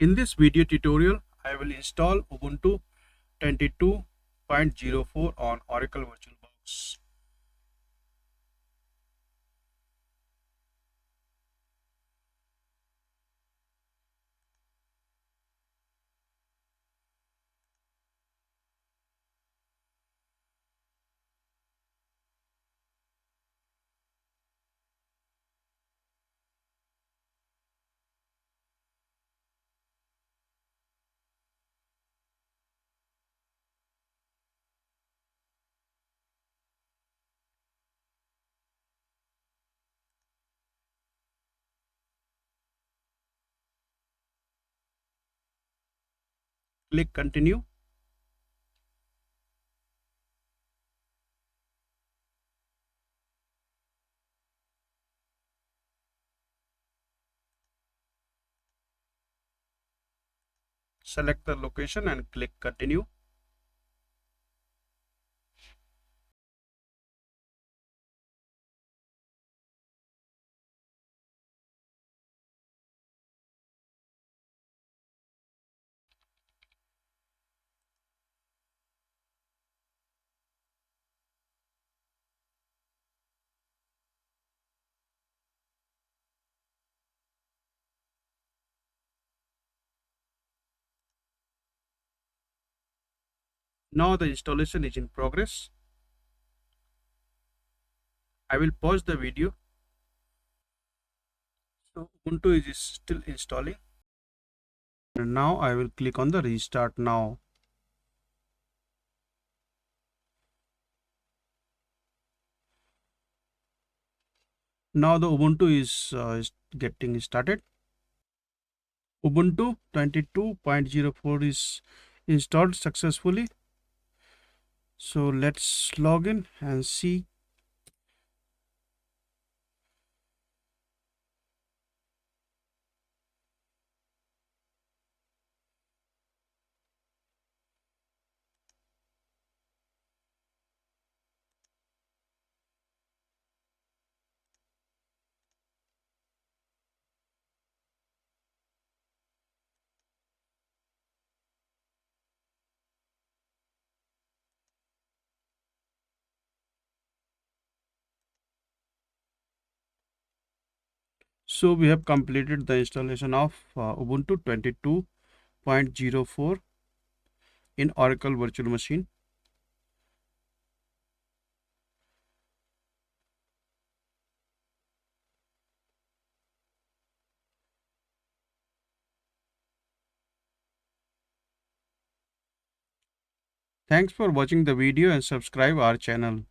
In this video tutorial, I will install Ubuntu 22.04 on Oracle VirtualBox. Click Continue. Select the location and click Continue. Now the installation is in progress. I will pause the video. So Ubuntu is still installing. And now I will click on the Restart Now. Now the Ubuntu is getting started. Ubuntu 22.04 is installed successfully. So let's log in and see. So we have completed the installation of Ubuntu 22.04 in Oracle Virtual Machine. Thanks for watching the video and subscribe our channel.